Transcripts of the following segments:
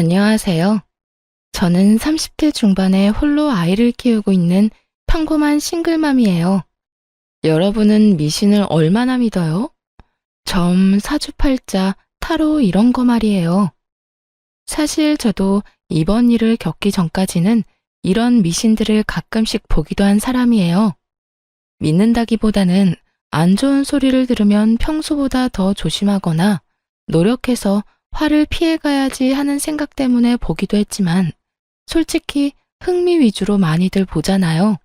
안녕하세요. 저는 30대 중반에 홀로 아이를 키우고 있는 평범한 싱글맘이에요. 여러분은 미신을 얼마나 믿어요? 점, 사주팔자, 타로 이런 거 말이에요. 사실 저도 이번 일을 겪기 전까지는 이런 미신들을 가끔씩 보기도 한 사람이에요. 믿는다기보다는 안 좋은 소리를 들으면 평소보다 더 조심하거나 노력해서 화를 피해가야지 하는 생각 때문에 보기도 했지만 솔직히 흥미 위주로 많이들 보잖아요.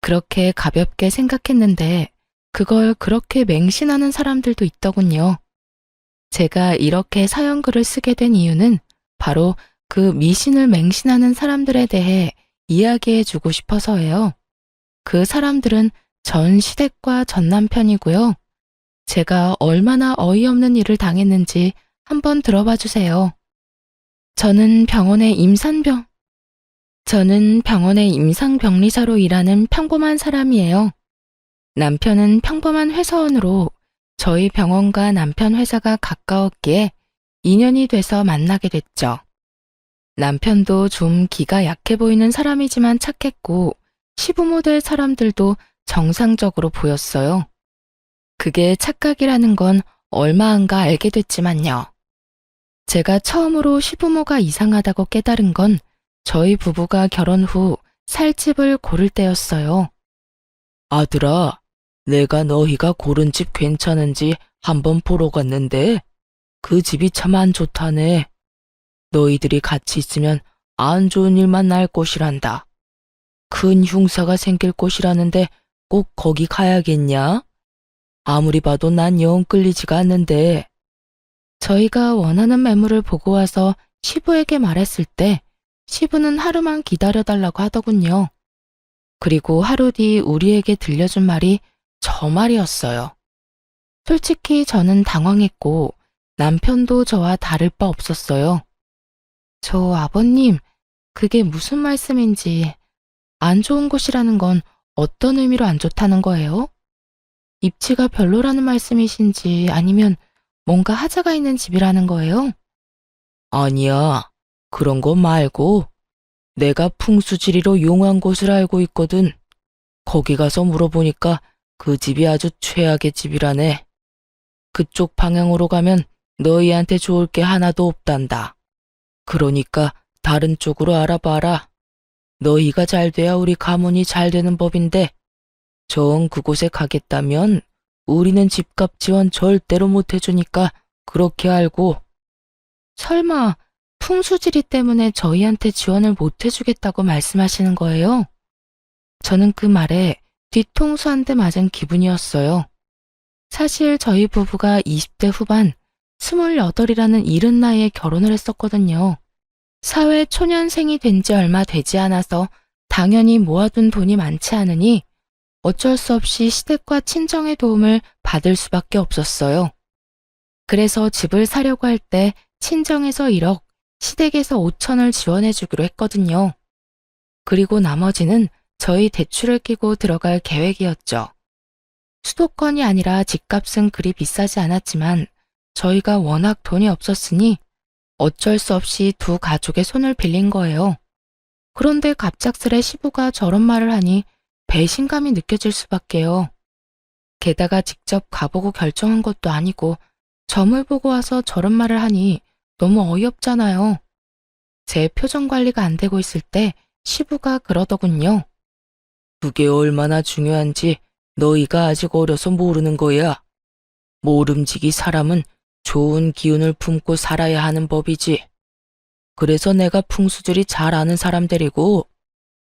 그렇게 가볍게 생각했는데 그걸 그렇게 맹신하는 사람들도 있더군요. 제가 이렇게 사연글을 쓰게 된 이유는 바로 그 미신을 맹신하는 사람들에 대해 이야기해 주고 싶어서예요. 그 사람들은 전 시댁과 전 남편이고요. 제가 얼마나 어이없는 일을 당했는지 한번 들어봐 주세요. 저는 병원의 임상병리사로 일하는 평범한 사람이에요. 남편은 평범한 회사원으로 저희 병원과 남편 회사가 가까웠기에 인연이 돼서 만나게 됐죠. 남편도 좀 기가 약해 보이는 사람이지만 착했고 시부모 될 사람들도 정상적으로 보였어요. 그게 착각이라는 건 얼마 안가 알게 됐지만요. 제가 처음으로 시부모가 이상하다고 깨달은 건 저희 부부가 결혼 후 살 집을 고를 때였어요. 아들아, 내가 너희가 고른 집 괜찮은지 한번 보러 갔는데 그 집이 참 안 좋다네. 너희들이 같이 있으면 안 좋은 일만 날 것이란다. 큰 흉사가 생길 곳이라는데 꼭 거기 가야겠냐? 아무리 봐도 난 영 끌리지가 않는데. 저희가 원하는 매물을 보고 와서 시부에게 말했을 때 시부는 하루만 기다려달라고 하더군요. 그리고 하루 뒤 우리에게 들려준 말이 저 말이었어요. 솔직히 저는 당황했고 남편도 저와 다를 바 없었어요. 저 아버님, 그게 무슨 말씀인지, 안 좋은 곳이라는 건 어떤 의미로 안 좋다는 거예요? 입지가 별로라는 말씀이신지 아니면 뭔가 하자가 있는 집이라는 거예요? 아니야. 그런 거 말고 내가 풍수지리로 용한 곳을 알고 있거든. 거기 가서 물어보니까 그 집이 아주 최악의 집이라네. 그쪽 방향으로 가면 너희한테 좋을 게 하나도 없단다. 그러니까 다른 쪽으로 알아봐라. 너희가 잘 돼야 우리 가문이 잘 되는 법인데 정 그곳에 가겠다면 우리는 집값 지원 절대로 못 해주니까 그렇게 알고. 설마 풍수지리 때문에 저희한테 지원을 못 해주겠다고 말씀하시는 거예요? 저는 그 말에 뒤통수 한 대 맞은 기분이었어요. 사실 저희 부부가 20대 후반, 28이라는 이른 나이에 결혼을 했었거든요. 사회 초년생이 된 지 얼마 되지 않아서 당연히 모아둔 돈이 많지 않으니 어쩔 수 없이 시댁과 친정의 도움을 받을 수밖에 없었어요. 그래서 집을 사려고 할 때 친정에서 1억, 시댁에서 5천을 지원해 주기로 했거든요. 그리고 나머지는 저희 대출을 끼고 들어갈 계획이었죠. 수도권이 아니라 집값은 그리 비싸지 않았지만 저희가 워낙 돈이 없었으니 어쩔 수 없이 두 가족의 손을 빌린 거예요. 그런데 갑작스레 시부가 저런 말을 하니 배신감이 느껴질 수밖에요. 게다가 직접 가보고 결정한 것도 아니고 점을 보고 와서 저런 말을 하니 너무 어이없잖아요. 제 표정 관리가 안 되고 있을 때 시부가 그러더군요. 그게 얼마나 중요한지 너희가 아직 어려서 모르는 거야. 모름지기 사람은 좋은 기운을 품고 살아야 하는 법이지. 그래서 내가 풍수지리 잘 아는 사람 데리고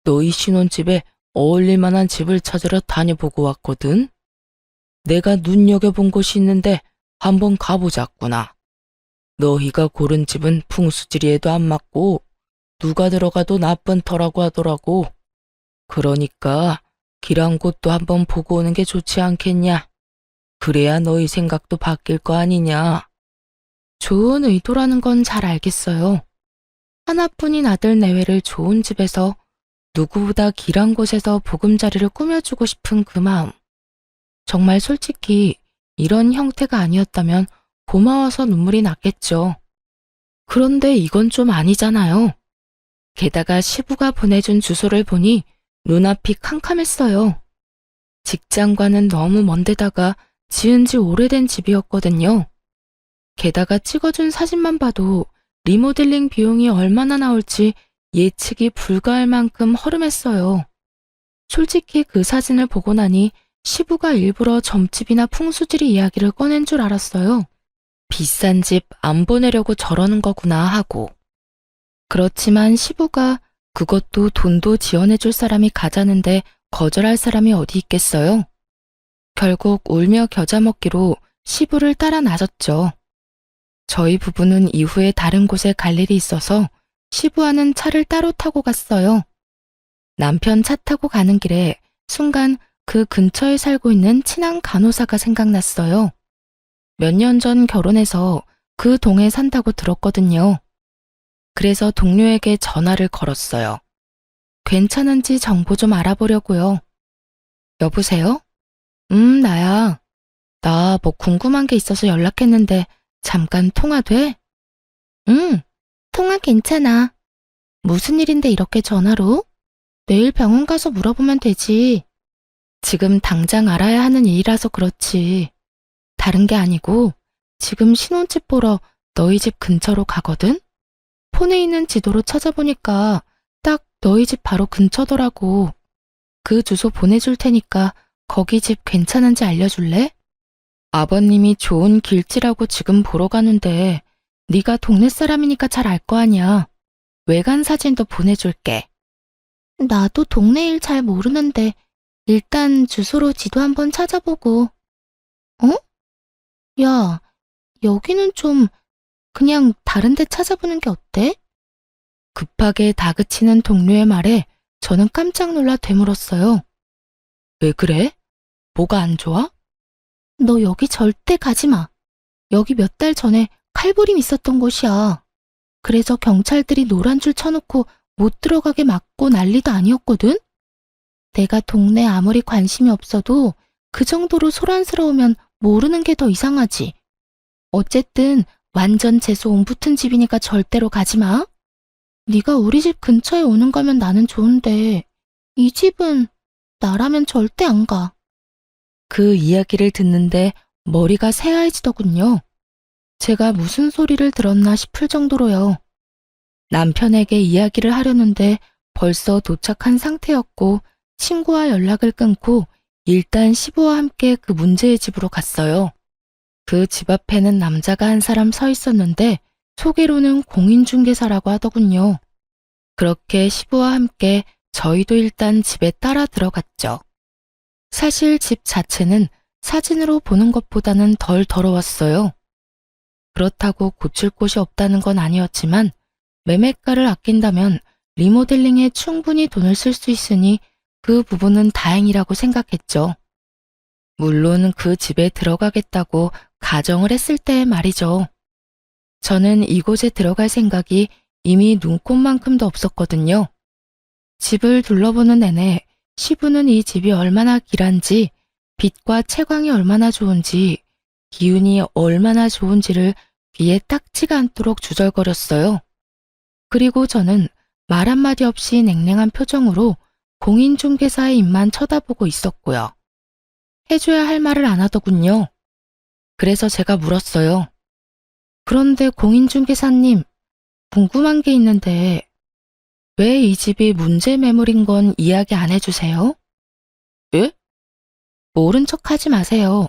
너희 신혼집에 어울릴 만한 집을 찾으러 다녀보고 왔거든. 내가 눈여겨본 곳이 있는데 한번 가보자꾸나. 너희가 고른 집은 풍수지리에도 안 맞고 누가 들어가도 나쁜 터라고 하더라고. 그러니까 길한 곳도 한번 보고 오는 게 좋지 않겠냐. 그래야 너희 생각도 바뀔 거 아니냐. 좋은 의도라는 건 잘 알겠어요. 하나뿐인 아들 내외를 좋은 집에서 누구보다 길한 곳에서 보금자리를 꾸며주고 싶은 그 마음. 정말 솔직히 이런 형태가 아니었다면 고마워서 눈물이 났겠죠. 그런데 이건 좀 아니잖아요. 게다가 시부가 보내준 주소를 보니 눈앞이 캄캄했어요. 직장과는 너무 먼 데다가 지은 지 오래된 집이었거든요. 게다가 찍어준 사진만 봐도 리모델링 비용이 얼마나 나올지 예측이 불가할 만큼 허름했어요. 솔직히 그 사진을 보고 나니 시부가 일부러 점집이나 풍수지리 이야기를 꺼낸 줄 알았어요. 비싼 집 안 보내려고 저러는 거구나 하고. 그렇지만 시부가 그것도 돈도 지원해줄 사람이 가자는데 거절할 사람이 어디 있겠어요? 결국 울며 겨자 먹기로 시부를 따라 나섰죠. 저희 부부는 이후에 다른 곳에 갈 일이 있어서 시부와는 차를 따로 타고 갔어요. 남편 차 타고 가는 길에 순간 그 근처에 살고 있는 친한 간호사가 생각났어요. 몇 년 전 결혼해서 그 동에 산다고 들었거든요. 그래서 동료에게 전화를 걸었어요. 괜찮은지 정보 좀 알아보려고요. 여보세요? 나야. 나 뭐 궁금한 게 있어서 연락했는데 잠깐 통화 돼? 응, 통화 괜찮아. 무슨 일인데 이렇게 전화로? 내일 병원 가서 물어보면 되지. 지금 당장 알아야 하는 일이라서 그렇지. 다른 게 아니고 지금 신혼집 보러 너희 집 근처로 가거든? 폰에 있는 지도로 찾아보니까 딱 너희 집 바로 근처더라고. 그 주소 보내줄 테니까 거기 집 괜찮은지 알려줄래? 아버님이 좋은 길지라고 지금 보러 가는데 네가 동네 사람이니까 잘 알 거 아니야. 외관 사진도 보내줄게. 나도 동네 일 잘 모르는데 일단 주소로 지도 한번 찾아보고. 어? 야, 여기는 좀 그냥 다른 데 찾아보는 게 어때? 급하게 다그치는 동료의 말에 저는 깜짝 놀라 되물었어요. 왜 그래? 뭐가 안 좋아? 너 여기 절대 가지 마. 여기 몇 달 전에 칼부림 있었던 곳이야. 그래서 경찰들이 노란 줄 쳐놓고 못 들어가게 막고 난리도 아니었거든? 내가 동네 아무리 관심이 없어도 그 정도로 소란스러우면 모르는 게 더 이상하지. 어쨌든 완전 재수 옹붙은 집이니까 절대로 가지 마. 네가 우리 집 근처에 오는 거면 나는 좋은데 이 집은 나라면 절대 안 가. 그 이야기를 듣는데 머리가 새하얘지더군요. 제가 무슨 소리를 들었나 싶을 정도로요. 남편에게 이야기를 하려는데 벌써 도착한 상태였고 친구와 연락을 끊고 일단 시부와 함께 그 문제의 집으로 갔어요. 그 집 앞에는 남자가 한 사람 서 있었는데 소개로는 공인중개사라고 하더군요. 그렇게 시부와 함께 저희도 일단 집에 따라 들어갔죠. 사실 집 자체는 사진으로 보는 것보다는 덜 더러웠어요. 그렇다고 고칠 곳이 없다는 건 아니었지만 매매가를 아낀다면 리모델링에 충분히 돈을 쓸 수 있으니 그 부분은 다행이라고 생각했죠. 물론 그 집에 들어가겠다고 가정을 했을 때의 말이죠. 저는 이곳에 들어갈 생각이 이미 눈꼽만큼도 없었거든요. 집을 둘러보는 내내 시부는 이 집이 얼마나 길한지, 빛과 채광이 얼마나 좋은지, 기운이 얼마나 좋은지를 귀에 딱지가 않도록 주절거렸어요. 그리고 저는 말 한마디 없이 냉랭한 표정으로 공인중개사의 입만 쳐다보고 있었고요. 해줘야 할 말을 안 하더군요. 그래서 제가 물었어요. 그런데 공인중개사님, 궁금한 게 있는데 왜 이 집이 문제 매물인 건 이야기 안 해주세요? 예? 모른 척 하지 마세요.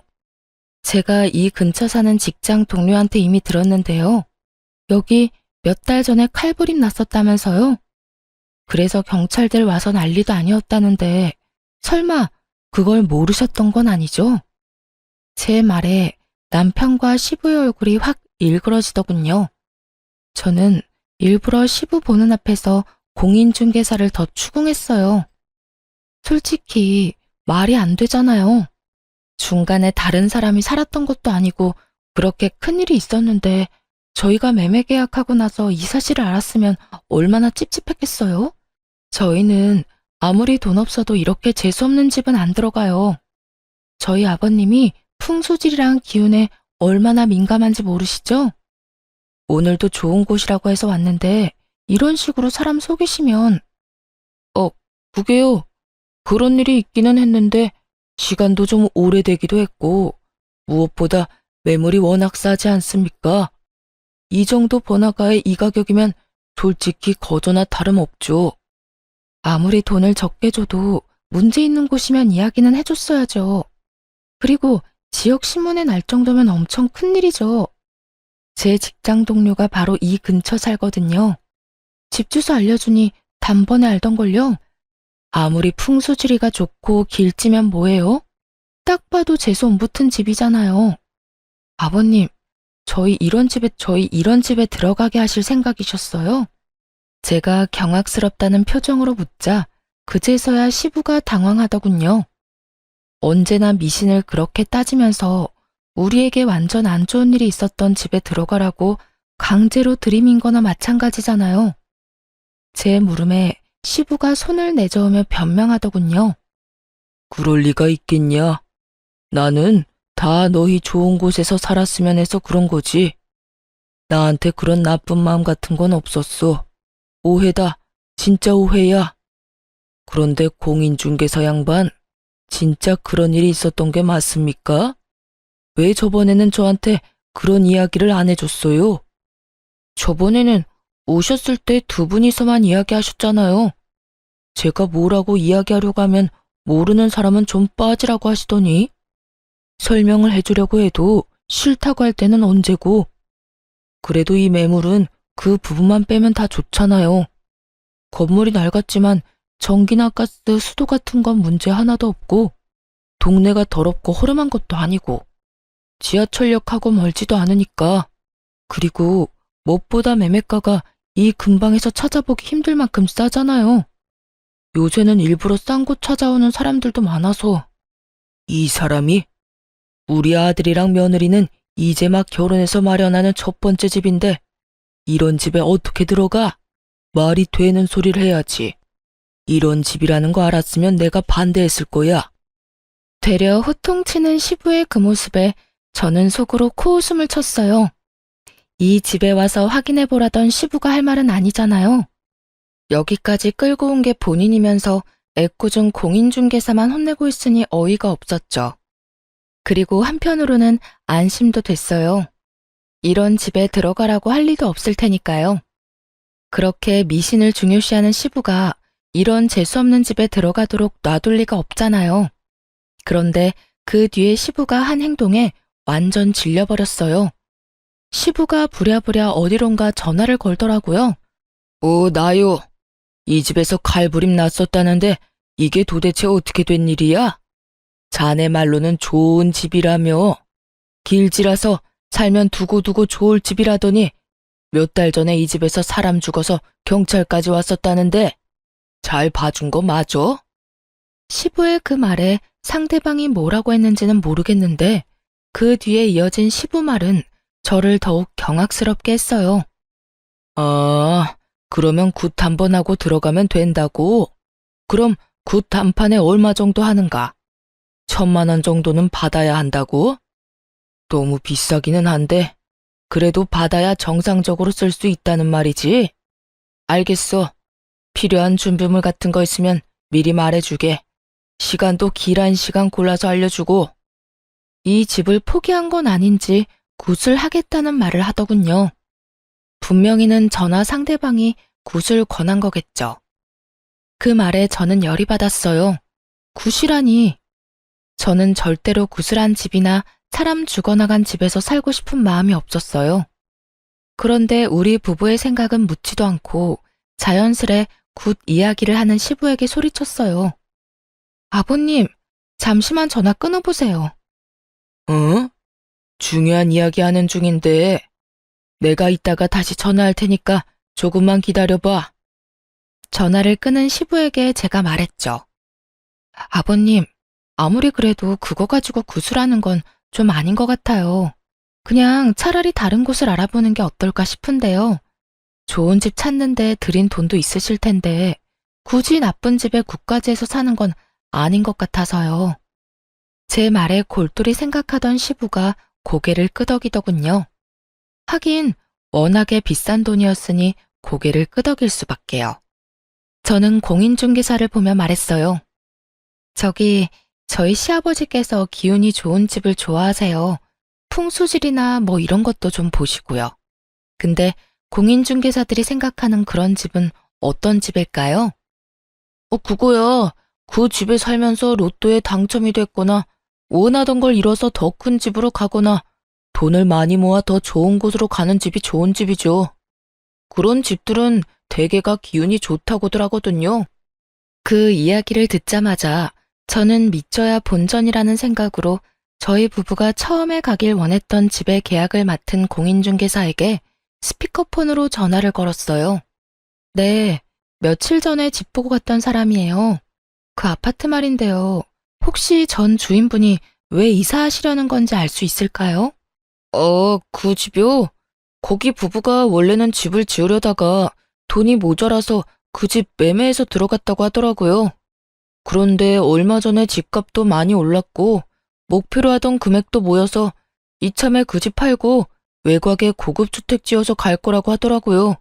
제가 이 근처 사는 직장 동료한테 이미 들었는데요. 여기 몇 달 전에 칼부림 났었다면서요? 그래서 경찰들 와서 난리도 아니었다는데 설마 그걸 모르셨던 건 아니죠? 제 말에 남편과 시부의 얼굴이 확 일그러지더군요. 저는 일부러 시부 보는 앞에서 공인중개사를 더 추궁했어요. 솔직히 말이 안 되잖아요. 중간에 다른 사람이 살았던 것도 아니고 그렇게 큰일이 있었는데 저희가 매매 계약하고 나서 이 사실을 알았으면 얼마나 찝찝했겠어요? 저희는 아무리 돈 없어도 이렇게 재수없는 집은 안 들어가요. 저희 아버님이 풍수질이랑 기운에 얼마나 민감한지 모르시죠? 오늘도 좋은 곳이라고 해서 왔는데 이런 식으로 사람 속이시면 그게요. 그런 일이 있기는 했는데 시간도 좀 오래되기도 했고 무엇보다 매물이 워낙 싸지 않습니까? 이 정도 번화가에 이 가격이면 솔직히 거저나 다름없죠. 아무리 돈을 적게 줘도 문제 있는 곳이면 이야기는 해줬어야죠. 그리고 지역 신문에 날 정도면 엄청 큰일이죠. 제 직장 동료가 바로 이 근처 살거든요. 집 주소 알려주니 단번에 알던걸요. 아무리 풍수지리가 좋고 길지면 뭐예요? 딱 봐도 재수 안 붙은 집이잖아요. 아버님, 저희 이런 집에 들어가게 하실 생각이셨어요? 제가 경악스럽다는 표정으로 묻자 그제서야 시부가 당황하더군요. 언제나 미신을 그렇게 따지면서 우리에게 완전 안 좋은 일이 있었던 집에 들어가라고 강제로 들이민 거나 마찬가지잖아요. 제 물음에 시부가 손을 내저으며 변명하더군요. 그럴 리가 있겠냐? 나는 다 너희 좋은 곳에서 살았으면 해서 그런 거지. 나한테 그런 나쁜 마음 같은 건 없었어. 오해다. 진짜 오해야. 그런데 공인중개사 양반, 진짜 그런 일이 있었던 게 맞습니까? 왜 저번에는 저한테 그런 이야기를 안 해줬어요? 저번에는 오셨을 때 두 분이서만 이야기하셨잖아요. 제가 뭐라고 이야기하려고 하면 모르는 사람은 좀 빠지라고 하시더니 설명을 해주려고 해도 싫다고 할 때는 언제고. 그래도 이 매물은 그 부분만 빼면 다 좋잖아요. 건물이 낡았지만 전기나 가스, 수도 같은 건 문제 하나도 없고 동네가 더럽고 허름한 것도 아니고 지하철역하고 멀지도 않으니까. 그리고 무엇보다 매매가가 이 근방에서 찾아보기 힘들 만큼 싸잖아요. 요새는 일부러 싼 곳 찾아오는 사람들도 많아서. 이 사람이? 우리 아들이랑 며느리는 이제 막 결혼해서 마련하는 첫 번째 집인데 이런 집에 어떻게 들어가? 말이 되는 소리를 해야지. 이런 집이라는 거 알았으면 내가 반대했을 거야. 되려 호통치는 시부의 그 모습에 저는 속으로 코웃음을 쳤어요. 이 집에 와서 확인해보라던 시부가 할 말은 아니잖아요. 여기까지 끌고 온 게 본인이면서 애꿎은 공인중개사만 혼내고 있으니 어이가 없었죠. 그리고 한편으로는 안심도 됐어요. 이런 집에 들어가라고 할 리도 없을 테니까요. 그렇게 미신을 중요시하는 시부가 이런 재수없는 집에 들어가도록 놔둘 리가 없잖아요. 그런데 그 뒤에 시부가 한 행동에 완전 질려버렸어요. 시부가 부랴부랴 어디론가 전화를 걸더라고요. 나요. 이 집에서 칼부림 났었다는데 이게 도대체 어떻게 된 일이야? 자네 말로는 좋은 집이라며. 길지라서 살면 두고두고 좋을 집이라더니 몇 달 전에 이 집에서 사람 죽어서 경찰까지 왔었다는데 잘 봐준 거 맞아? 시부의 그 말에 상대방이 뭐라고 했는지는 모르겠는데 그 뒤에 이어진 시부 말은 저를 더욱 경악스럽게 했어요. 그러면 굿 한 번 하고 들어가면 된다고? 그럼 굿 한 판에 얼마 정도 하는가? 1,000만 원 정도는 받아야 한다고? 너무 비싸기는 한데 그래도 받아야 정상적으로 쓸 수 있다는 말이지? 알겠어. 필요한 준비물 같은 거 있으면 미리 말해주게. 시간도 길한 시간 골라서 알려주고. 이 집을 포기한 건 아닌지 굿을 하겠다는 말을 하더군요. 분명히는 저나 상대방이 굿을 권한 거겠죠. 그 말에 저는 열이 받았어요. 굿이라니. 저는 절대로 굿을 한 집이나 사람 죽어나간 집에서 살고 싶은 마음이 없었어요. 그런데 우리 부부의 생각은 묻지도 않고 자연스레 굿 이야기를 하는 시부에게 소리쳤어요. 아버님, 잠시만 전화 끊어보세요. 중요한 이야기 하는 중인데 내가 이따가 다시 전화할 테니까 조금만 기다려봐. 전화를 끊은 시부에게 제가 말했죠. 아버님, 아무리 그래도 그거 가지고 구술하는 건 좀 아닌 것 같아요. 그냥 차라리 다른 곳을 알아보는 게 어떨까 싶은데요. 좋은 집 찾는데 들인 돈도 있으실 텐데 굳이 나쁜 집에 굿까지 해서 사는 건 아닌 것 같아서요. 제 말에 골똘히 생각하던 시부가 고개를 끄덕이더군요. 하긴 워낙에 비싼 돈이었으니 고개를 끄덕일 수밖에요. 저는 공인중개사를 보며 말했어요. 저희 시아버지께서 기운이 좋은 집을 좋아하세요. 풍수질이나 뭐 이런 것도 좀 보시고요. 근데 공인중개사들이 생각하는 그런 집은 어떤 집일까요? 그거야. 그 집에 살면서 로또에 당첨이 됐거나 원하던 걸 이뤄서 더 큰 집으로 가거나 돈을 많이 모아 더 좋은 곳으로 가는 집이 좋은 집이죠. 그런 집들은 대개가 기운이 좋다고들 하거든요. 그 이야기를 듣자마자 저는 믿져야 본전이라는 생각으로 저희 부부가 처음에 가길 원했던 집의 계약을 맡은 공인중개사에게 스피커폰으로 전화를 걸었어요. 네, 며칠 전에 집 보고 갔던 사람이에요. 그 아파트 말인데요. 혹시 전 주인분이 왜 이사하시려는 건지 알 수 있을까요? 그 집이요? 거기 부부가 원래는 집을 지으려다가 돈이 모자라서 그 집 매매해서 들어갔다고 하더라고요. 그런데 얼마 전에 집값도 많이 올랐고 목표로 하던 금액도 모여서 이참에 그 집 팔고 외곽에 고급 주택 지어서 갈 거라고 하더라고요.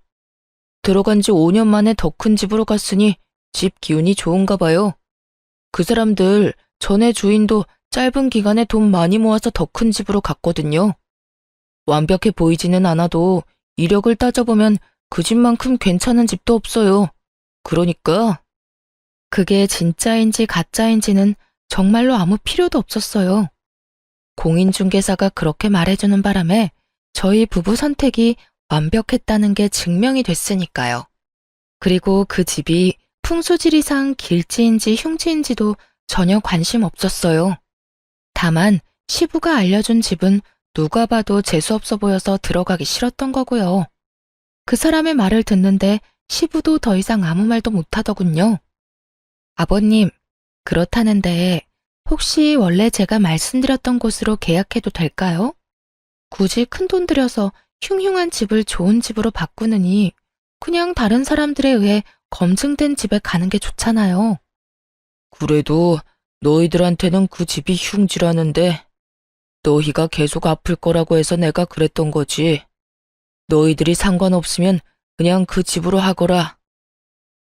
들어간 지 5년 만에 더 큰 집으로 갔으니 집 기운이 좋은가 봐요. 그 사람들 전에 주인도 짧은 기간에 돈 많이 모아서 더 큰 집으로 갔거든요. 완벽해 보이지는 않아도 이력을 따져보면 그 집만큼 괜찮은 집도 없어요. 그러니까 그게 진짜인지 가짜인지는 정말로 아무 필요도 없었어요. 공인중개사가 그렇게 말해주는 바람에 저희 부부 선택이 완벽했다는 게 증명이 됐으니까요. 그리고 그 집이 풍수지리상 길지인지 흉지인지도 전혀 관심 없었어요. 다만 시부가 알려준 집은 누가 봐도 재수없어 보여서 들어가기 싫었던 거고요. 그 사람의 말을 듣는데 시부도 더 이상 아무 말도 못하더군요. 아버님, 그렇다는데 혹시 원래 제가 말씀드렸던 곳으로 계약해도 될까요? 굳이 큰돈 들여서 흉흉한 집을 좋은 집으로 바꾸느니 그냥 다른 사람들에 의해 검증된 집에 가는 게 좋잖아요. 그래도 너희들한테는 그 집이 흉지라는데 너희가 계속 아플 거라고 해서 내가 그랬던 거지. 너희들이 상관없으면 그냥 그 집으로 하거라.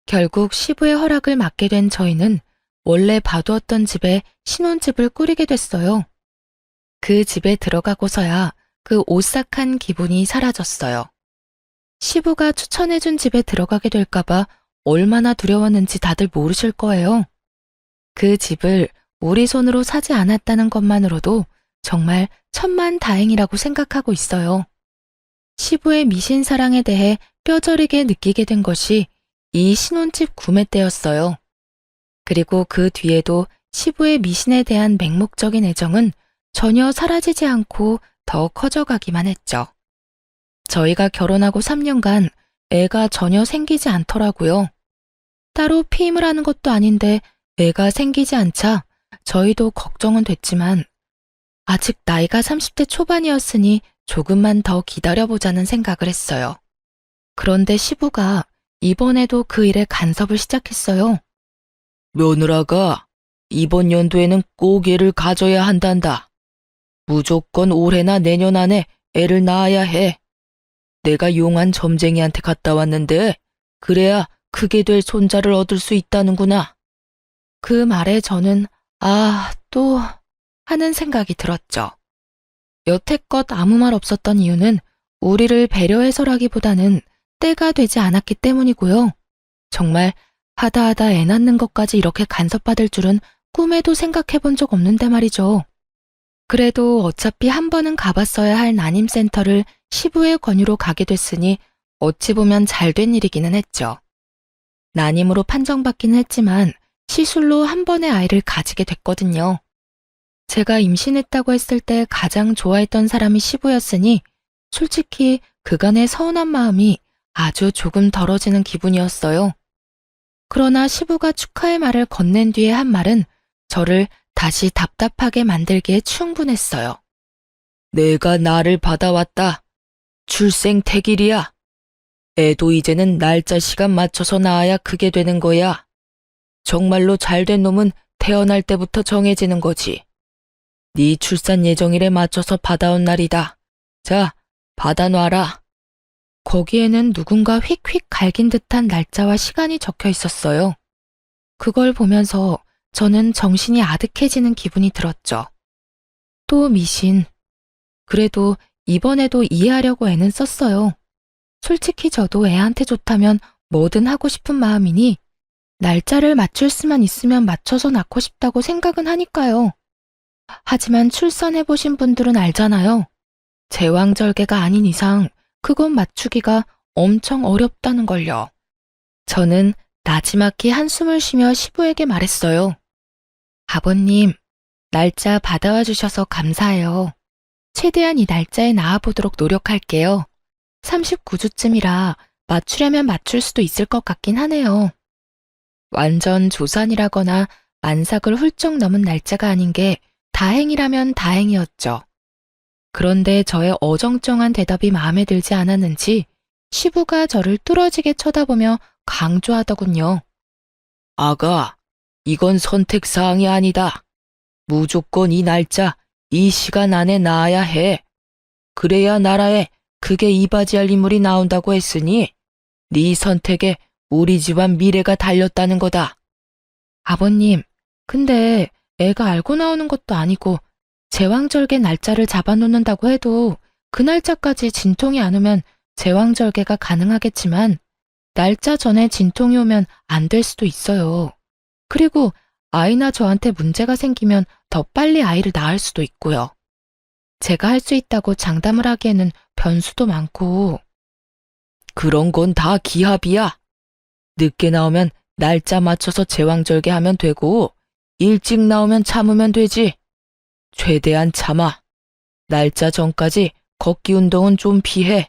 결국 시부의 허락을 받게 된 저희는 원래 봐두었던 집에 신혼집을 꾸리게 됐어요. 그 집에 들어가고서야 그 오싹한 기분이 사라졌어요. 시부가 추천해준 집에 들어가게 될까봐 얼마나 두려웠는지 다들 모르실 거예요. 그 집을 우리 손으로 사지 않았다는 것만으로도 정말 천만다행이라고 생각하고 있어요. 시부의 미신 사랑에 대해 뼈저리게 느끼게 된 것이 이 신혼집 구매 때였어요. 그리고 그 뒤에도 시부의 미신에 대한 맹목적인 애정은 전혀 사라지지 않고 더 커져가기만 했죠. 저희가 결혼하고 3년간 애가 전혀 생기지 않더라고요. 따로 피임을 하는 것도 아닌데 애가 생기지 않자 저희도 걱정은 됐지만 아직 나이가 30대 초반이었으니 조금만 더 기다려보자는 생각을 했어요. 그런데 시부가 이번에도 그 일에 간섭을 시작했어요. 며느라가 이번 연도에는 꼭 애를 가져야 한단다. 무조건 올해나 내년 안에 애를 낳아야 해. 내가 용한 점쟁이한테 갔다 왔는데 그래야 크게 될 손자를 얻을 수 있다는구나. 그 말에 저는 또 하는 생각이 들었죠. 여태껏 아무 말 없었던 이유는 우리를 배려해서라기보다는 때가 되지 않았기 때문이고요. 정말 하다하다 애 낳는 것까지 이렇게 간섭받을 줄은 꿈에도 생각해 본 적 없는데 말이죠. 그래도 어차피 한 번은 가봤어야 할 난임센터를 시부의 권유로 가게 됐으니 어찌 보면 잘된 일이기는 했죠. 난임으로 판정받기는 했지만 시술로 한 번의 아이를 가지게 됐거든요. 제가 임신했다고 했을 때 가장 좋아했던 사람이 시부였으니 솔직히 그간의 서운한 마음이 아주 조금 덜어지는 기분이었어요. 그러나 시부가 축하의 말을 건넨 뒤에 한 말은 저를 다시 답답하게 만들기에 충분했어요. 내가 나를 받아왔다. 출생택일이야. 애도 이제는 날짜 시간 맞춰서 낳아야 크게 되는 거야. 정말로 잘된 놈은 태어날 때부터 정해지는 거지. 네 출산 예정일에 맞춰서 받아온 날이다. 자, 받아놔라. 거기에는 누군가 휙휙 갈긴 듯한 날짜와 시간이 적혀 있었어요. 그걸 보면서 저는 정신이 아득해지는 기분이 들었죠. 또 미신. 그래도 이번에도 이해하려고 애는 썼어요. 솔직히 저도 애한테 좋다면 뭐든 하고 싶은 마음이니 날짜를 맞출 수만 있으면 맞춰서 낳고 싶다고 생각은 하니까요. 하지만 출산해보신 분들은 알잖아요. 제왕절개가 아닌 이상 그건 맞추기가 엄청 어렵다는 걸요. 저는 나지막히 한숨을 쉬며 시부에게 말했어요. 아버님, 날짜 받아와 주셔서 감사해요. 최대한 이 날짜에 나와보도록 노력할게요. 39주쯤이라 맞추려면 맞출 수도 있을 것 같긴 하네요. 완전 조산이라거나 만삭을 훌쩍 넘은 날짜가 아닌 게 다행이라면 다행이었죠. 그런데 저의 어정쩡한 대답이 마음에 들지 않았는지 시부가 저를 뚫어지게 쳐다보며 강조하더군요. 아가, 이건 선택사항이 아니다. 무조건 이 날짜, 이 시간 안에 낳아야 해. 그래야 나라에 크게 이바지할 인물이 나온다고 했으니 네 선택에 우리 집안 미래가 달렸다는 거다. 아버님, 근데 애가 알고 나오는 것도 아니고 제왕절개 날짜를 잡아놓는다고 해도 그 날짜까지 진통이 안 오면 제왕절개가 가능하겠지만 날짜 전에 진통이 오면 안 될 수도 있어요. 그리고 아이나 저한테 문제가 생기면 더 빨리 아이를 낳을 수도 있고요. 제가 할 수 있다고 장담을 하기에는 변수도 많고. 그런 건 다 기합이야. 늦게 나오면 날짜 맞춰서 제왕절개 하면 되고 일찍 나오면 참으면 되지. 최대한 참아. 날짜 전까지 걷기 운동은 좀 피해.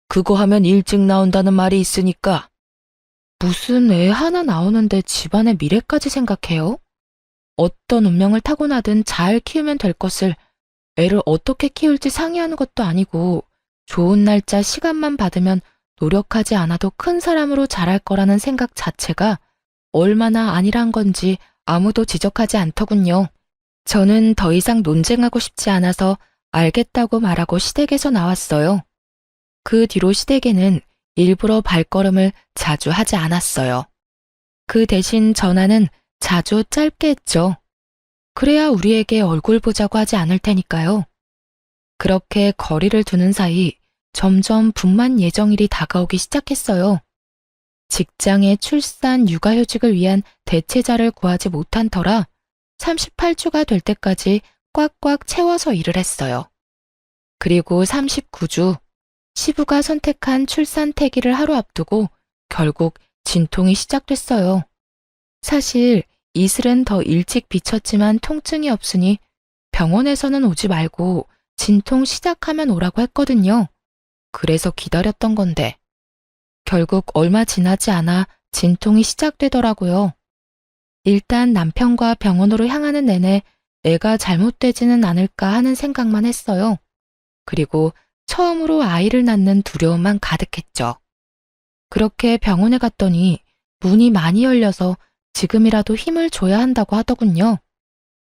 그거 하면 일찍 나온다는 말이 있으니까. 무슨 애 하나 나오는데 집안의 미래까지 생각해요? 어떤 운명을 타고나든 잘 키우면 될 것을 애를 어떻게 키울지 상의하는 것도 아니고 좋은 날짜 시간만 받으면 노력하지 않아도 큰 사람으로 자랄 거라는 생각 자체가 얼마나 아니란 건지 아무도 지적하지 않더군요. 저는 더 이상 논쟁하고 싶지 않아서 알겠다고 말하고 시댁에서 나왔어요. 그 뒤로 시댁에는 일부러 발걸음을 자주 하지 않았어요. 그 대신 전화는 자주 짧게 했죠. 그래야 우리에게 얼굴 보자고 하지 않을 테니까요. 그렇게 거리를 두는 사이 점점 분만 예정일이 다가오기 시작했어요. 직장에 출산, 육아휴직을 위한 대체자를 구하지 못한 터라 38주가 될 때까지 꽉꽉 채워서 일을 했어요. 그리고 39주, 시부가 선택한 출산 태기를 하루 앞두고 결국 진통이 시작됐어요. 사실 이슬은 더 일찍 비쳤지만 통증이 없으니 병원에서는 오지 말고 진통 시작하면 오라고 했거든요. 그래서 기다렸던 건데 결국 얼마 지나지 않아 진통이 시작되더라고요. 일단 남편과 병원으로 향하는 내내 애가 잘못되지는 않을까 하는 생각만 했어요. 그리고 처음으로 아이를 낳는 두려움만 가득했죠. 그렇게 병원에 갔더니 문이 많이 열려서 지금이라도 힘을 줘야 한다고 하더군요.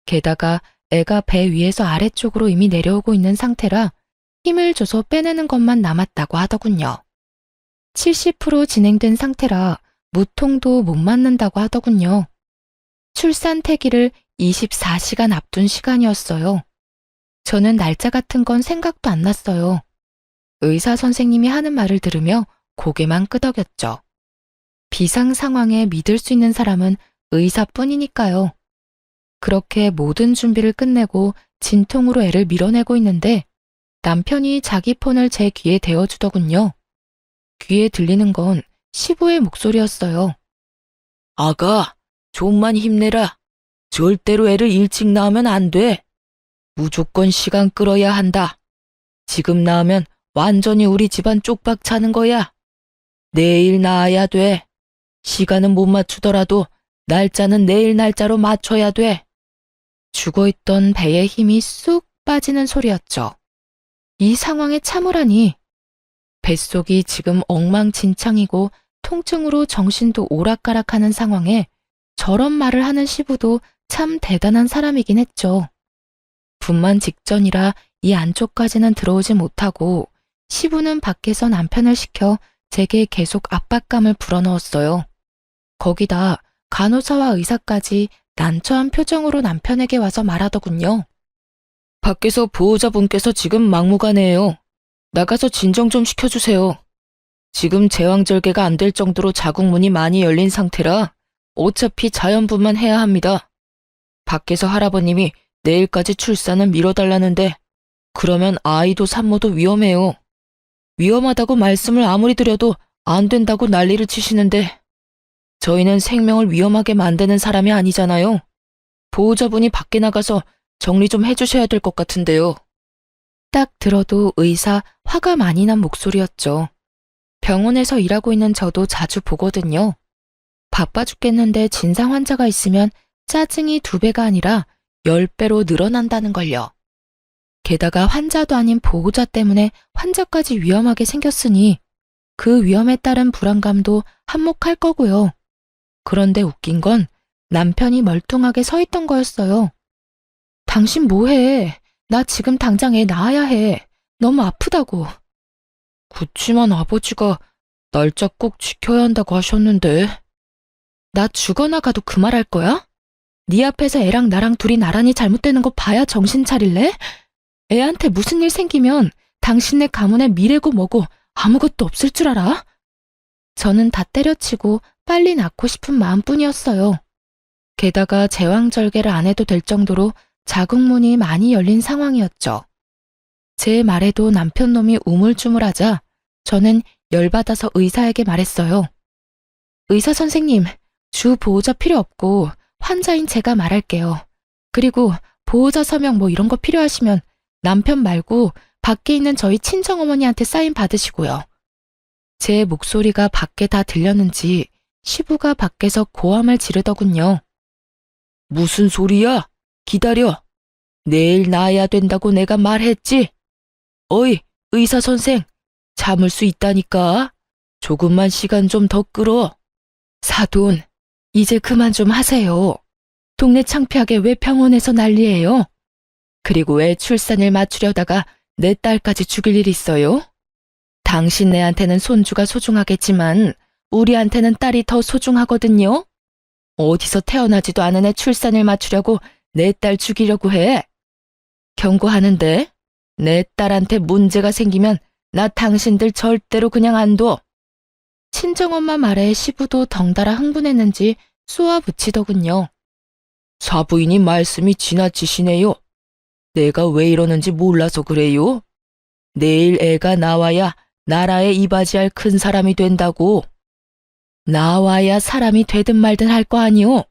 게다가 애가 배 위에서 아래쪽으로 이미 내려오고 있는 상태라 힘을 줘서 빼내는 것만 남았다고 하더군요. 70% 진행된 상태라 무통도 못 맞는다고 하더군요. 출산 태기를 24시간 앞둔 시간이었어요. 저는 날짜 같은 건 생각도 안 났어요. 의사 선생님이 하는 말을 들으며 고개만 끄덕였죠. 비상 상황에 믿을 수 있는 사람은 의사뿐이니까요. 그렇게 모든 준비를 끝내고 진통으로 애를 밀어내고 있는데 남편이 자기 폰을 제 귀에 대어주더군요. 귀에 들리는 건 시부의 목소리였어요. 아가, 좀만 힘내라. 절대로 애를 일찍 낳으면 안 돼. 무조건 시간 끌어야 한다. 지금 낳으면 완전히 우리 집안 쪽박 차는 거야. 내일 낳아야 돼. 시간은 못 맞추더라도 날짜는 내일 날짜로 맞춰야 돼. 죽어있던 배의 힘이 쑥 빠지는 소리였죠. 이 상황에 참으라니. 뱃속이 지금 엉망진창이고 통증으로 정신도 오락가락하는 상황에 저런 말을 하는 시부도 참 대단한 사람이긴 했죠. 분만 직전이라 이 안쪽까지는 들어오지 못하고 시부는 밖에서 남편을 시켜 제게 계속 압박감을 불어넣었어요. 거기다 간호사와 의사까지 난처한 표정으로 남편에게 와서 말하더군요. 밖에서 보호자분께서 지금 막무가내예요. 나가서 진정 좀 시켜주세요. 지금 제왕절개가 안 될 정도로 자궁문이 많이 열린 상태라 어차피 자연분만 해야 합니다. 밖에서 할아버님이 내일까지 출산을 미뤄달라는데 그러면 아이도 산모도 위험해요. 위험하다고 말씀을 아무리 드려도 안 된다고 난리를 치시는데 저희는 생명을 위험하게 만드는 사람이 아니잖아요. 보호자분이 밖에 나가서 정리 좀 해주셔야 될 것 같은데요. 딱 들어도 의사 화가 많이 난 목소리였죠. 병원에서 일하고 있는 저도 자주 보거든요. 바빠 죽겠는데 진상 환자가 있으면 짜증이 2배가 아니라 10배로 늘어난다는 걸요. 게다가 환자도 아닌 보호자 때문에 환자까지 위험하게 생겼으니 그 위험에 따른 불안감도 한몫할 거고요. 그런데 웃긴 건 남편이 멀뚱하게 서 있던 거였어요. 당신 뭐해? 나 지금 당장 애 낳아야 해. 너무 아프다고. 그치만 아버지가 날짜 꼭 지켜야 한다고 하셨는데. 나 죽어나가도 그 말 할 거야? 네 앞에서 애랑 나랑 둘이 나란히 잘못되는 거 봐야 정신 차릴래? 애한테 무슨 일 생기면 당신네 가문에 미래고 뭐고 아무것도 없을 줄 알아? 저는 다 때려치고 빨리 낳고 싶은 마음뿐이었어요. 게다가 제왕절개를 안 해도 될 정도로 자궁문이 많이 열린 상황이었죠. 제 말에도 남편 놈이 우물쭈물하자 저는 열받아서 의사에게 말했어요. 의사 선생님, 주 보호자 필요 없고 환자인 제가 말할게요. 그리고 보호자 서명 뭐 이런 거 필요하시면 남편 말고 밖에 있는 저희 친정어머니한테 사인 받으시고요. 제 목소리가 밖에 다 들렸는지 시부가 밖에서 고함을 지르더군요. 무슨 소리야? 기다려. 내일 낳아야 된다고 내가 말했지? 어이, 의사 선생, 참을 수 있다니까. 조금만 시간 좀 더 끌어. 사돈, 이제 그만 좀 하세요. 동네 창피하게 왜 병원에서 난리예요? 그리고 왜 출산을 맞추려다가 내 딸까지 죽일 일 있어요? 당신네한테는 손주가 소중하겠지만 우리한테는 딸이 더 소중하거든요. 어디서 태어나지도 않은 애 출산을 맞추려고 내 딸 죽이려고 해. 경고하는데 내 딸한테 문제가 생기면 나 당신들 절대로 그냥 안 둬. 친정엄마 말에 시부도 덩달아 흥분했는지 쏘아붙이더군요. 사부인이 말씀이 지나치시네요. 내가 왜 이러는지 몰라서 그래요. 내일 애가 나와야 나라에 이바지할 큰 사람이 된다고. 나와야 사람이 되든 말든 할 거 아니오.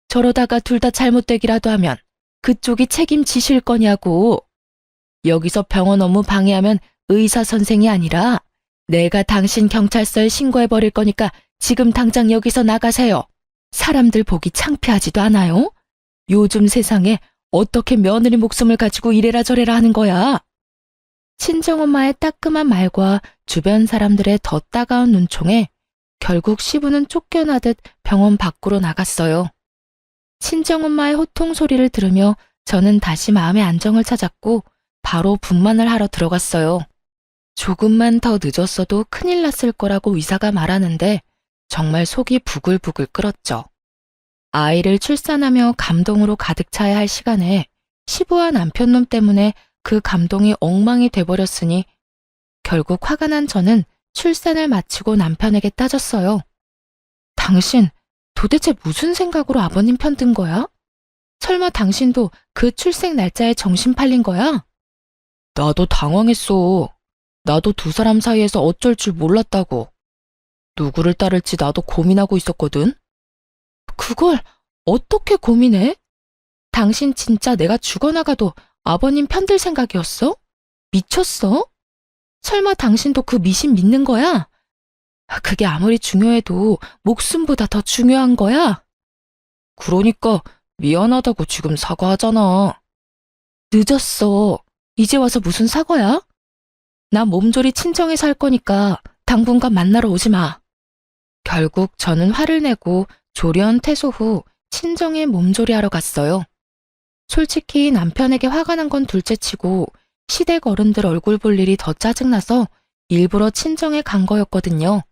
저러다가 둘 다 잘못되기라도 하면 그쪽이 책임지실 거냐고. 여기서 병원 업무 방해하면 의사 선생이 아니라 내가 당신 경찰서에 신고해버릴 거니까 지금 당장 여기서 나가세요. 사람들 보기 창피하지도 않아요? 요즘 세상에 어떻게 며느리 목숨을 가지고 이래라 저래라 하는 거야? 친정엄마의 따끔한 말과 주변 사람들의 더 따가운 눈총에 결국 시부는 쫓겨나듯 병원 밖으로 나갔어요. 친정엄마의 호통 소리를 들으며 저는 다시 마음의 안정을 찾았고 바로 분만을 하러 들어갔어요. 조금만 더 늦었어도 큰일 났을 거라고 의사가 말하는데 정말 속이 부글부글 끓었죠. 아이를 출산하며 감동으로 가득 차야 할 시간에 시부와 남편놈 때문에 그 감동이 엉망이 돼버렸으니 결국 화가 난 저는 출산을 마치고 남편에게 따졌어요. 당신 도대체 무슨 생각으로 아버님 편 든 거야? 설마 당신도 그 출생 날짜에 정신 팔린 거야? 나도 당황했어. 나도 두 사람 사이에서 어쩔 줄 몰랐다고. 누구를 따를지 나도 고민하고 있었거든. 그걸 어떻게 고민해? 당신 진짜 내가 죽어나가도 아버님 편들 생각이었어? 미쳤어? 설마 당신도 그 미신 믿는 거야? 그게 아무리 중요해도 목숨보다 더 중요한 거야? 그러니까 미안하다고 지금 사과하잖아. 늦었어. 이제 와서 무슨 사과야? 나 몸조리 친정에 살 거니까 당분간 만나러 오지 마. 결국 저는 화를 내고 조련퇴소 후 친정에 몸조리하러 갔어요. 솔직히 남편에게 화가 난 건 둘째치고 시댁 어른들 얼굴 볼 일이 더 짜증나서 일부러 친정에 간 거였거든요.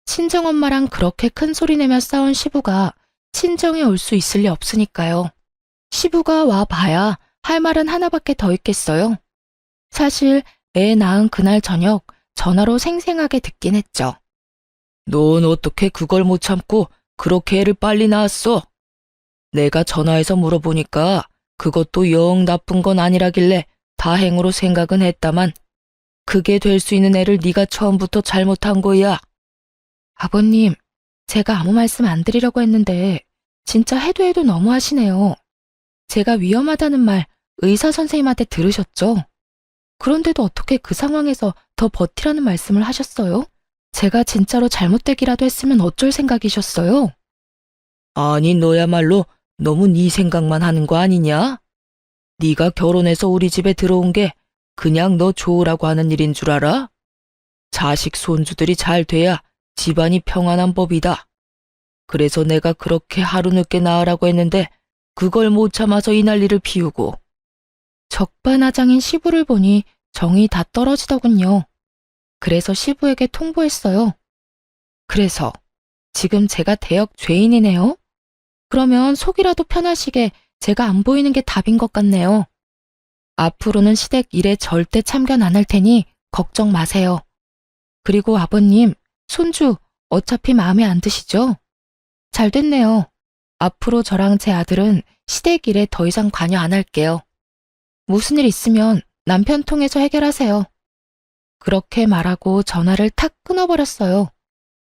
친정엄마랑 그렇게 큰 소리 내며 싸운 시부가 친정에 올 수 있을 리 없으니까요. 시부가 와 봐야 할 말은 하나밖에 더 있겠어요. 사실 애 낳은 그날 저녁 전화로 생생하게 듣긴 했죠. 넌 어떻게 그걸 못 참고 그렇게 애를 빨리 낳았어? 내가 전화해서 물어보니까 그것도 영 나쁜 건 아니라길래 다행으로 생각은 했다만 그게 될 수 있는 애를 네가 처음부터 잘못한 거야. 아버님, 제가 아무 말씀 안 드리려고 했는데 진짜 해도 너무 하시네요. 제가 위험하다는 말 의사 선생님한테 들으셨죠? 그런데도 어떻게 그 상황에서 더 버티라는 말씀을 하셨어요? 제가 진짜로 잘못되기라도 했으면 어쩔 생각이셨어요? 아니, 너야말로 너무 네 생각만 하는 거 아니냐? 네가 결혼해서 우리 집에 들어온 게 그냥 너 좋으라고 하는 일인 줄 알아? 자식 손주들이 잘 돼야 집안이 평안한 법이다. 그래서 내가 그렇게 하루 늦게 나으라고 했는데 그걸 못 참아서 이 난리를 피우고. 적반하장인 시부를 보니 정이 다 떨어지더군요. 그래서 시부에게 통보했어요. 그래서 지금 제가 대역 죄인이네요? 그러면 속이라도 편하시게 제가 안 보이는 게 답인 것 같네요. 앞으로는 시댁 일에 절대 참견 안 할 테니 걱정 마세요. 그리고 아버님, 손주 어차피 마음에 안 드시죠? 잘 됐네요. 앞으로 저랑 제 아들은 시댁 일에 더 이상 관여 안 할게요. 무슨 일 있으면 남편 통해서 해결하세요. 그렇게 말하고 전화를 탁 끊어버렸어요.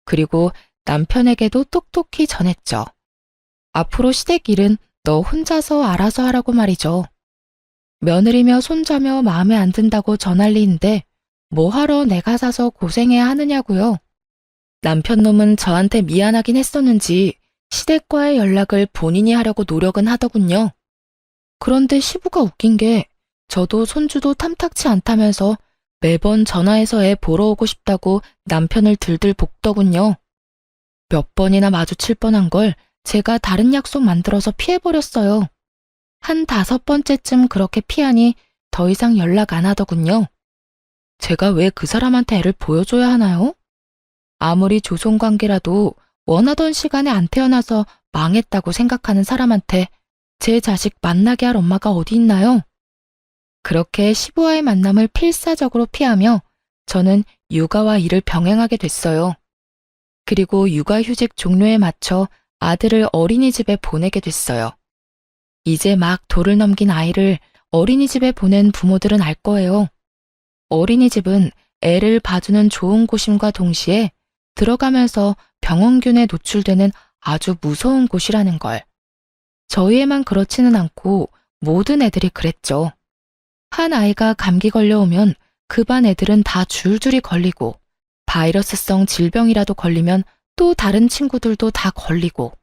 그리고 남편에게도 똑똑히 전했죠. 앞으로 시댁 일은 너 혼자서 알아서 하라고 말이죠. 며느리며 손자며 마음에 안 든다고 전할 리인데 뭐하러 내가 사서 고생해야 하느냐고요. 남편 놈은 저한테 미안하긴 했었는지 시댁과의 연락을 본인이 하려고 노력은 하더군요. 그런데 시부가 웃긴 게 저도 손주도 탐탁치 않다면서 매번 전화해서 애 보러 오고 싶다고 남편을 들들 볶더군요. 몇 번이나 마주칠 뻔한 걸 제가 다른 약속 만들어서 피해버렸어요. 한 5번째쯤 그렇게 피하니 더 이상 연락 안 하더군요. 제가 왜 그 사람한테 애를 보여줘야 하나요? 아무리 조손관계라도 원하던 시간에 안 태어나서 망했다고 생각하는 사람한테 제 자식 만나게 할 엄마가 어디 있나요? 그렇게 시부와의 만남을 필사적으로 피하며 저는 육아와 일을 병행하게 됐어요. 그리고 육아휴직 종료에 맞춰 아들을 어린이집에 보내게 됐어요. 이제 막 돌을 넘긴 아이를 어린이집에 보낸 부모들은 알 거예요. 어린이집은 애를 봐주는 좋은 곳임과 동시에 들어가면서 병원균에 노출되는 아주 무서운 곳이라는 걸. 저희 애만 그렇지는 않고 모든 애들이 그랬죠. 한 아이가 감기 걸려오면 그 반 애들은 다 줄줄이 걸리고 바이러스성 질병이라도 걸리면 또 다른 친구들도 다 걸리고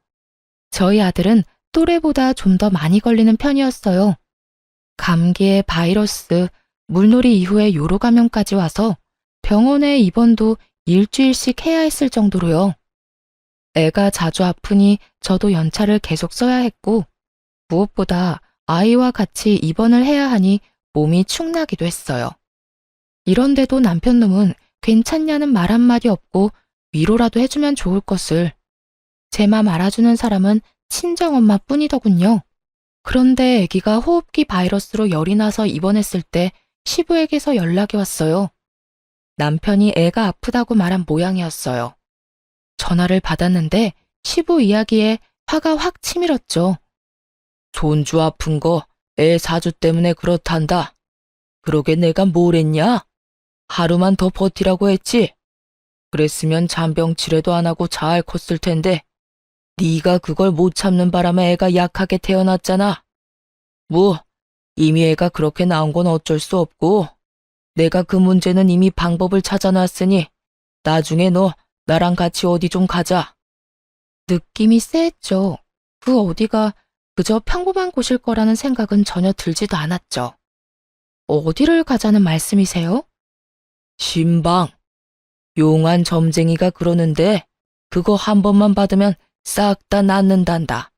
저희 아들은 또래보다 좀 더 많이 걸리는 편이었어요. 감기에 바이러스, 물놀이 이후에 요로 감염까지 와서 병원에 입원도 일주일씩 해야 했을 정도로요. 애가 자주 아프니 저도 연차를 계속 써야 했고 무엇보다 아이와 같이 입원을 해야 하니 몸이 축나기도 했어요. 이런데도 남편 놈은 괜찮냐는 말 한마디 없고 위로라도 해주면 좋을 것을. 제 맘 알아주는 사람은 친정엄마 뿐이더군요. 그런데 아기가 호흡기 바이러스로 열이 나서 입원했을 때 시부에게서 연락이 왔어요. 남편이 애가 아프다고 말한 모양이었어요. 전화를 받았는데 시부 이야기에 화가 확 치밀었죠. 손주 아픈 거 애 사주 때문에 그렇단다. 그러게 내가 뭘 했냐? 하루만 더 버티라고 했지. 그랬으면 잔병 치레도 안 하고 잘 컸을 텐데 네가 그걸 못 참는 바람에 애가 약하게 태어났잖아. 뭐 이미 애가 그렇게 나온 건 어쩔 수 없고 내가 그 문제는 이미 방법을 찾아놨으니 나중에 너 나랑 같이 어디 좀 가자. 느낌이 쎄했죠. 그 어디가 그저 평범한 곳일 거라는 생각은 전혀 들지도 않았죠. 어디를 가자는 말씀이세요? 신방. 용한 점쟁이가 그러는데 그거 한 번만 받으면 싹 다 낫는단다.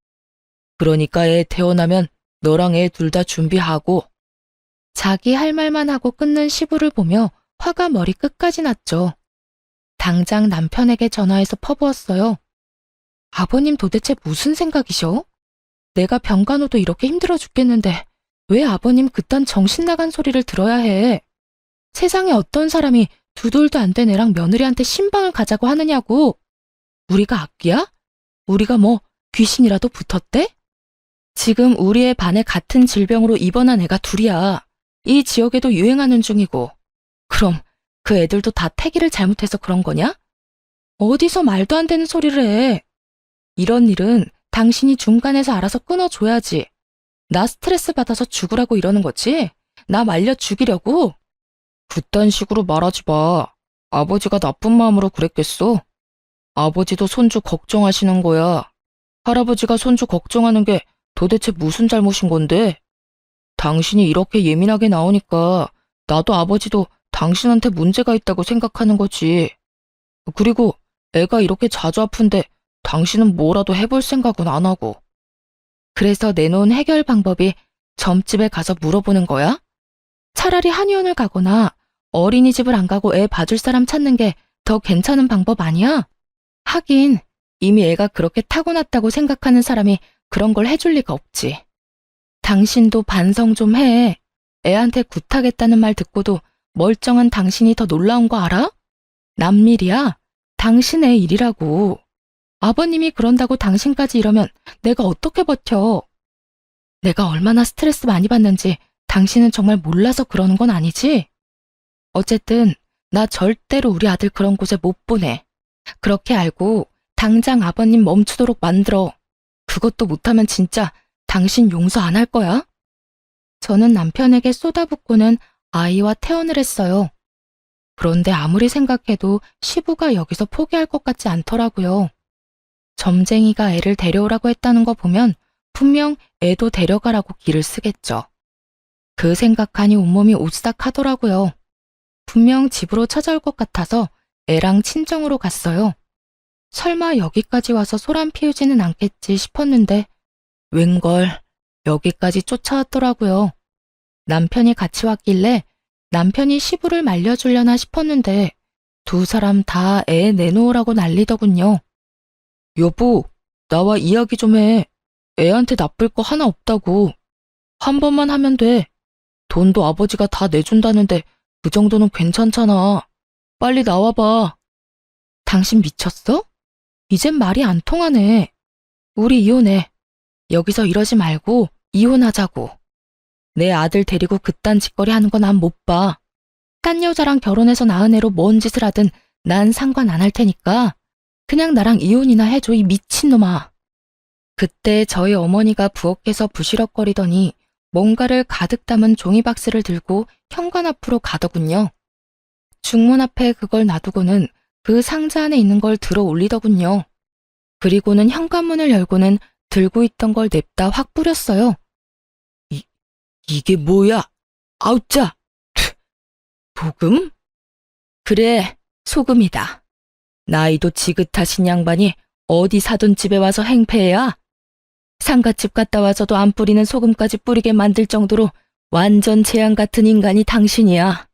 그러니까 애 태어나면 너랑 애 둘 다 준비하고. 자기 할 말만 하고 끊는 시부를 보며 화가 머리 끝까지 났죠. 당장 남편에게 전화해서 퍼부었어요. 아버님 도대체 무슨 생각이셔? 내가 병간호도 이렇게 힘들어 죽겠는데 왜 아버님 그딴 정신 나간 소리를 들어야 해? 세상에 어떤 사람이 두 돌도 안 된 애랑 며느리한테 신방을 가자고 하느냐고. 우리가 악귀야? 우리가 뭐 귀신이라도 붙었대? 지금 우리 애 반에 같은 질병으로 입원한 애가 둘이야. 이 지역에도 유행하는 중이고. 그럼 그 애들도 다 태기를 잘못해서 그런 거냐? 어디서 말도 안 되는 소리를 해. 이런 일은 당신이 중간에서 알아서 끊어줘야지. 나 스트레스 받아서 죽으라고 이러는 거지? 나 말려 죽이려고? 그딴 식으로 말하지 마. 아버지가 나쁜 마음으로 그랬겠어. 아버지도 손주 걱정하시는 거야. 할아버지가 손주 걱정하는 게 도대체 무슨 잘못인 건데? 당신이 이렇게 예민하게 나오니까 나도 아버지도 당신한테 문제가 있다고 생각하는 거지. 그리고 애가 이렇게 자주 아픈데 당신은 뭐라도 해볼 생각은 안 하고. 그래서 내놓은 해결 방법이 점집에 가서 물어보는 거야? 차라리 한의원을 가거나 어린이집을 안 가고 애 봐줄 사람 찾는 게 더 괜찮은 방법 아니야? 하긴 이미 애가 그렇게 타고났다고 생각하는 사람이 그런 걸 해줄 리가 없지. 당신도 반성 좀 해. 애한테 굿하겠다는 말 듣고도 멀쩡한 당신이 더 놀라운 거 알아? 남일이야. 당신의 일이라고. 아버님이 그런다고 당신까지 이러면 내가 어떻게 버텨? 내가 얼마나 스트레스 많이 받는지 당신은 정말 몰라서 그러는 건 아니지? 어쨌든 나 절대로 우리 아들 그런 곳에 못 보내. 그렇게 알고 당장 아버님 멈추도록 만들어. 그것도 못하면 진짜 당신 용서 안 할 거야? 저는 남편에게 쏟아붓고는 아이와 퇴원을 했어요. 그런데 아무리 생각해도 시부가 여기서 포기할 것 같지 않더라고요. 점쟁이가 애를 데려오라고 했다는 거 보면 분명 애도 데려가라고 기를 쓰겠죠. 그 생각하니 온몸이 오싹하더라고요. 분명 집으로 찾아올 것 같아서 애랑 친정으로 갔어요. 설마 여기까지 와서 소란 피우지는 않겠지 싶었는데 웬걸 여기까지 쫓아왔더라고요. 남편이 같이 왔길래 남편이 시부를 말려주려나 싶었는데 두 사람 다 애 내놓으라고 난리더군요. 여보, 나와 이야기 좀 해. 애한테 나쁠 거 하나 없다고. 한 번만 하면 돼. 돈도 아버지가 다 내준다는데 그 정도는 괜찮잖아. 빨리 나와봐. 당신 미쳤어? 이젠 말이 안 통하네. 우리 이혼해. 여기서 이러지 말고 이혼하자고. 내 아들 데리고 그딴 짓거리 하는 거 난 못 봐. 딴 여자랑 결혼해서 낳은 애로 뭔 짓을 하든 난 상관 안 할 테니까 그냥 나랑 이혼이나 해줘, 이 미친놈아. 그때 저희 어머니가 부엌에서 부시럭거리더니 뭔가를 가득 담은 종이박스를 들고 현관 앞으로 가더군요. 중문 앞에 그걸 놔두고는 그 상자 안에 있는 걸 들어 올리더군요. 그리고는 현관문을 열고는 들고 있던 걸 냅다 확 뿌렸어요. 이게 뭐야? 아우짜! 소금? 그래, 소금이다. 나이도 지긋하신 양반이 어디 사돈 집에 와서 행패야? 상갓집 갔다 와서도 안 뿌리는 소금까지 뿌리게 만들 정도로 완전 재앙 같은 인간이 당신이야.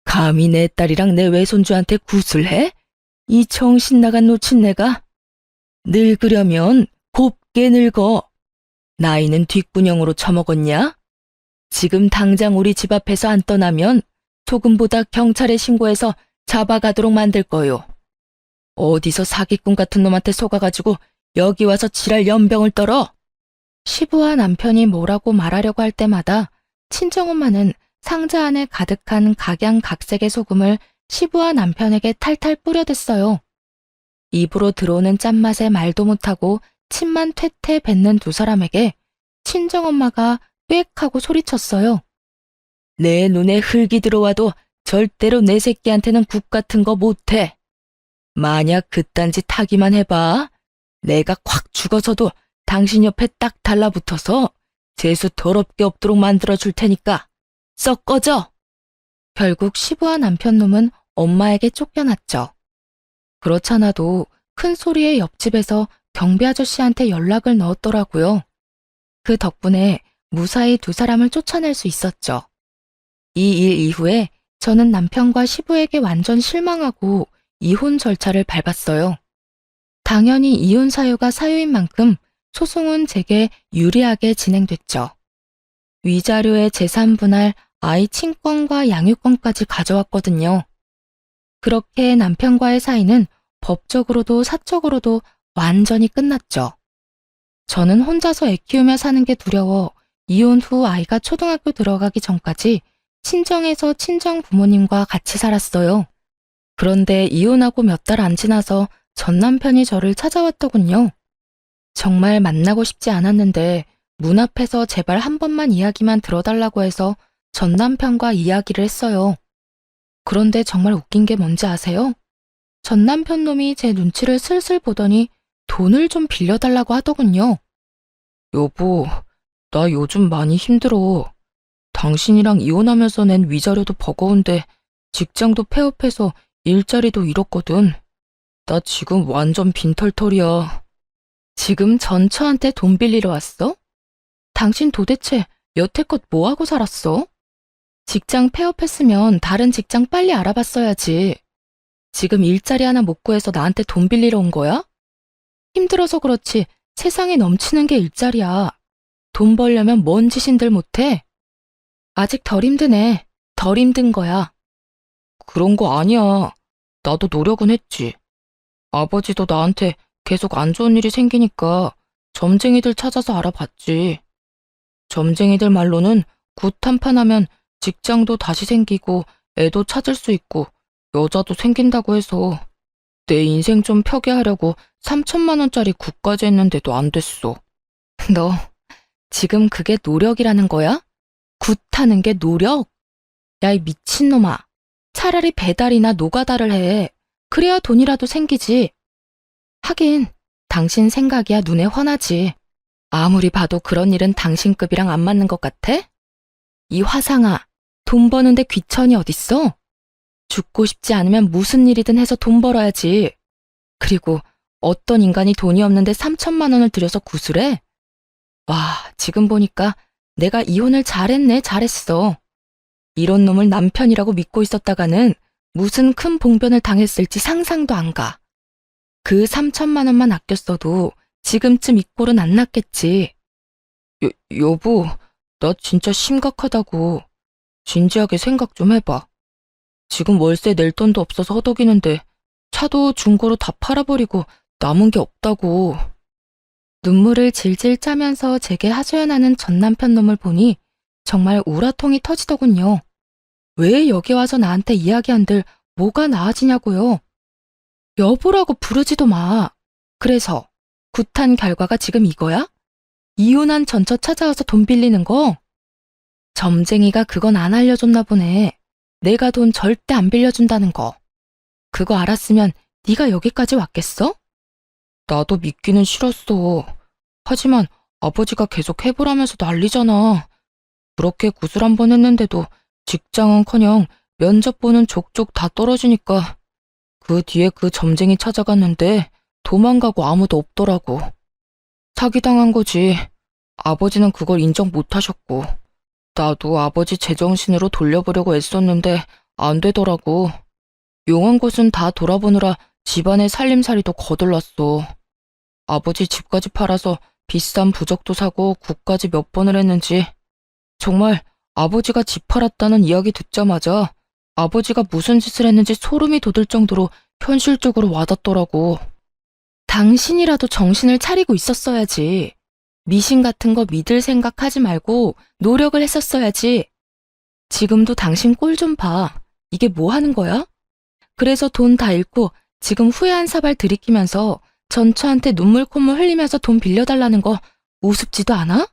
감히 내 딸이랑 내 외손주한테 굿을 해? 이 정신 나간 노친네가? 늙으려면 곱게 늙어. 나이는 뒷구녕으로 처먹었냐? 지금 당장 우리 집 앞에서 안 떠나면 소금보다 경찰에 신고해서 잡아가도록 만들 거요. 어디서 사기꾼 같은 놈한테 속아가지고 여기 와서 지랄 연병을 떨어? 시부와 남편이 뭐라고 말하려고 할 때마다 친정엄마는 상자 안에 가득한 각양각색의 소금을 시부와 남편에게 탈탈 뿌려댔어요. 입으로 들어오는 짠맛에 말도 못하고 침만 퇴퇴 뱉는 두 사람에게 친정엄마가 꽥 하고 소리쳤어요. 내 눈에 흙이 들어와도 절대로 내 새끼한테는 국 같은 거 못해. 만약 그딴 짓 하기만 해봐. 내가 콱 죽어서도 당신 옆에 딱 달라붙어서 재수 더럽게 없도록 만들어줄 테니까 썩 꺼져. 결국 시부와 남편 놈은 엄마에게 쫓겨났죠. 그렇잖아도 큰 소리에 옆집에서 경비 아저씨한테 연락을 넣었더라고요. 그 덕분에 무사히 두 사람을 쫓아낼 수 있었죠. 이 일 이후에 저는 남편과 시부에게 완전 실망하고 이혼 절차를 밟았어요. 당연히 이혼 사유가 사유인 만큼 소송은 제게 유리하게 진행됐죠. 위자료의 재산 분할, 아이 친권과 양육권까지 가져왔거든요. 그렇게 남편과의 사이는 법적으로도 사적으로도 완전히 끝났죠. 저는 혼자서 애 키우며 사는 게 두려워 이혼 후 아이가 초등학교 들어가기 전까지 친정에서 친정 부모님과 같이 살았어요. 그런데 이혼하고 몇 달 안 지나서 전 남편이 저를 찾아왔더군요. 정말 만나고 싶지 않았는데 문 앞에서 제발 한 번만 이야기만 들어달라고 해서 전 남편과 이야기를 했어요. 그런데 정말 웃긴 게 뭔지 아세요? 전 남편 놈이 제 눈치를 슬슬 보더니 돈을 좀 빌려달라고 하더군요. 여보, 나 요즘 많이 힘들어. 당신이랑 이혼하면서 낸 위자료도 버거운데 직장도 폐업해서 일자리도 잃었거든. 나 지금 완전 빈털털이야. 지금 전처한테 돈 빌리러 왔어? 당신 도대체 여태껏 뭐하고 살았어? 직장 폐업했으면 다른 직장 빨리 알아봤어야지. 지금 일자리 하나 못 구해서 나한테 돈 빌리러 온 거야? 힘들어서 그렇지 세상에 넘치는 게 일자리야. 돈 벌려면 뭔 짓인들 못해? 아직 덜 힘드네. 덜 힘든 거야. 그런 거 아니야. 나도 노력은 했지. 아버지도 나한테 계속 안 좋은 일이 생기니까 점쟁이들 찾아서 알아봤지. 점쟁이들 말로는 굿 한판 하면 직장도 다시 생기고 애도 찾을 수 있고 여자도 생긴다고 해서 내 인생 좀 펴게 하려고 3천만 원짜리 굿까지 했는데도 안 됐어. 너 지금 그게 노력이라는 거야? 굿하는 게 노력? 야, 이 미친놈아. 차라리 배달이나 노가다를 해. 그래야 돈이라도 생기지. 하긴 당신 생각이야 눈에 훤하지. 아무리 봐도 그런 일은 당신급이랑 안 맞는 것 같아? 이 화상아, 돈 버는데 귀천이 어딨어? 죽고 싶지 않으면 무슨 일이든 해서 돈 벌어야지. 그리고 어떤 인간이 돈이 없는데 3천만 원을 들여서 구슬해? 와, 지금 보니까 내가 이혼을 잘했어. 이런 놈을 남편이라고 믿고 있었다가는 무슨 큰 봉변을 당했을지 상상도 안 가. 그 3천만 원만 아꼈어도 지금쯤 이 꼴은 안 났겠지. 여보, 나 진짜 심각하다고. 진지하게 생각 좀 해봐. 지금 월세 낼 돈도 없어서 허덕이는데 차도 중고로 다 팔아버리고 남은 게 없다고. 눈물을 질질 짜면서 제게 하소연하는 전 남편 놈을 보니 정말 우라통이 터지더군요. 왜 여기 와서 나한테 이야기한들 뭐가 나아지냐고요. 여보라고 부르지도 마. 그래서 굿한 결과가 지금 이거야? 이혼한 전처 찾아와서 돈 빌리는 거? 점쟁이가 그건 안 알려줬나 보네. 내가 돈 절대 안 빌려준다는 거. 그거 알았으면 네가 여기까지 왔겠어? 나도 믿기는 싫었어. 하지만 아버지가 계속 해보라면서 난리잖아. 그렇게 구슬 한 번 했는데도 직장은커녕 면접 보는 족족 다 떨어지니까 그 뒤에 그 점쟁이 찾아갔는데 도망가고 아무도 없더라고. 사기당한 거지. 아버지는 그걸 인정 못하셨고 나도 아버지 제정신으로 돌려보려고 애썼는데 안 되더라고. 용한 곳은 다 돌아보느라 집안의 살림살이도 거덜났어. 아버지 집까지 팔아서 비싼 부적도 사고 굿까지 몇 번을 했는지 정말 아버지가 집 팔았다는 이야기 듣자마자 아버지가 무슨 짓을 했는지 소름이 돋을 정도로 현실적으로 와닿더라고. 당신이라도 정신을 차리고 있었어야지. 미신 같은 거 믿을 생각하지 말고 노력을 했었어야지. 지금도 당신 꼴 좀 봐. 이게 뭐 하는 거야? 그래서 돈 다 잃고 지금 후회한 사발 들이키면서 전처한테 눈물 콧물 흘리면서 돈 빌려달라는 거 우습지도 않아?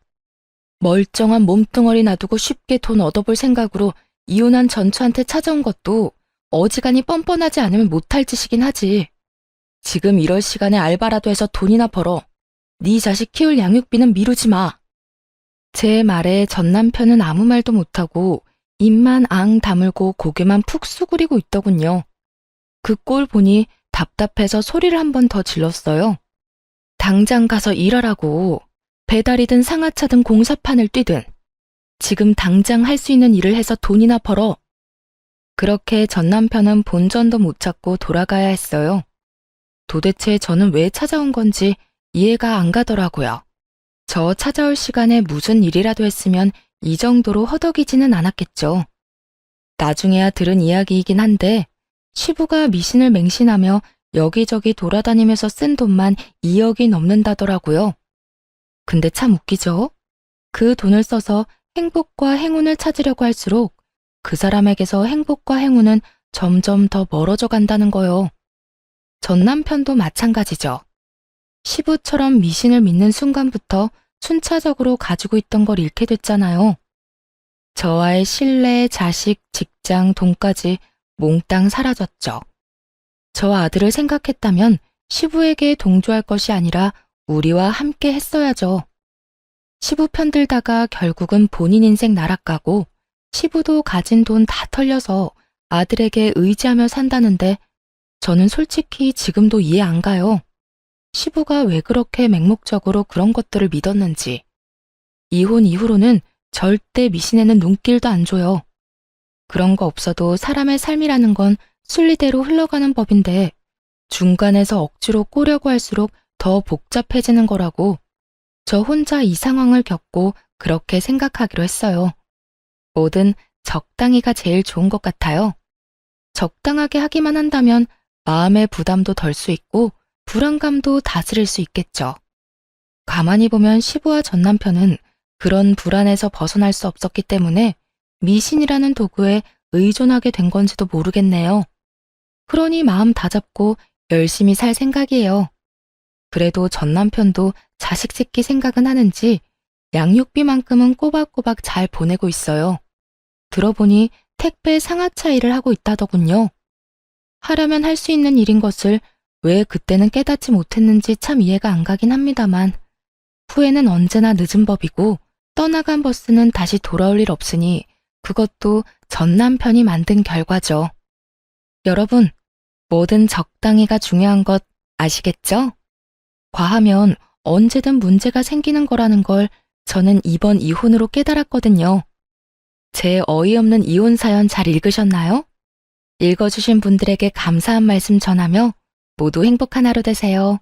멀쩡한 몸뚱어리 놔두고 쉽게 돈 얻어볼 생각으로 이혼한 전처한테 찾아온 것도 어지간히 뻔뻔하지 않으면 못할 짓이긴 하지. 지금 이럴 시간에 알바라도 해서 돈이나 벌어. 네 자식 키울 양육비는 미루지 마. 제 말에 전 남편은 아무 말도 못하고 입만 앙 다물고 고개만 푹 수그리고 있더군요. 그 꼴 보니 답답해서 소리를 한 번 더 질렀어요. 당장 가서 일하라고. 배달이든 상하차든 공사판을 뛰든 지금 당장 할 수 있는 일을 해서 돈이나 벌어. 그렇게 전 남편은 본전도 못 찾고 돌아가야 했어요. 도대체 저는 왜 찾아온 건지 이해가 안 가더라고요. 저 찾아올 시간에 무슨 일이라도 했으면 이 정도로 허덕이지는 않았겠죠. 나중에야 들은 이야기이긴 한데 시부가 미신을 맹신하며 여기저기 돌아다니면서 쓴 돈만 2억이 넘는다더라고요. 근데 참 웃기죠? 그 돈을 써서 행복과 행운을 찾으려고 할수록 그 사람에게서 행복과 행운은 점점 더 멀어져 간다는 거요. 전 남편도 마찬가지죠. 시부처럼 미신을 믿는 순간부터 순차적으로 가지고 있던 걸 잃게 됐잖아요. 저와의 신뢰, 자식, 직장, 돈까지 몽땅 사라졌죠. 저 아들을 생각했다면 시부에게 동조할 것이 아니라 우리와 함께 했어야죠. 시부 편들다가 결국은 본인 인생 날아가고 시부도 가진 돈 다 털려서 아들에게 의지하며 산다는데 저는 솔직히 지금도 이해 안 가요. 시부가 왜 그렇게 맹목적으로 그런 것들을 믿었는지. 이혼 이후로는 절대 미신에는 눈길도 안 줘요. 그런 거 없어도 사람의 삶이라는 건 순리대로 흘러가는 법인데 중간에서 억지로 꼬려고 할수록 더 복잡해지는 거라고 저 혼자 이 상황을 겪고 그렇게 생각하기로 했어요. 뭐든 적당히가 제일 좋은 것 같아요. 적당하게 하기만 한다면 마음의 부담도 덜 수 있고 불안감도 다스릴 수 있겠죠. 가만히 보면 시부와 전 남편은 그런 불안에서 벗어날 수 없었기 때문에 미신이라는 도구에 의존하게 된 건지도 모르겠네요. 그러니 마음 다잡고 열심히 살 생각이에요. 그래도 전 남편도 자식 새끼 생각은 하는지 양육비만큼은 꼬박꼬박 잘 보내고 있어요. 들어보니 택배 상하차 일을 하고 있다더군요. 하려면 할 수 있는 일인 것을 왜 그때는 깨닫지 못했는지 참 이해가 안 가긴 합니다만 후회는 언제나 늦은 법이고 떠나간 버스는 다시 돌아올 일 없으니 그것도 전 남편이 만든 결과죠. 여러분, 뭐든 적당히가 중요한 것 아시겠죠? 과하면 언제든 문제가 생기는 거라는 걸 저는 이번 이혼으로 깨달았거든요. 제 어이없는 이혼 사연 잘 읽으셨나요? 읽어주신 분들에게 감사한 말씀 전하며 모두 행복한 하루 되세요.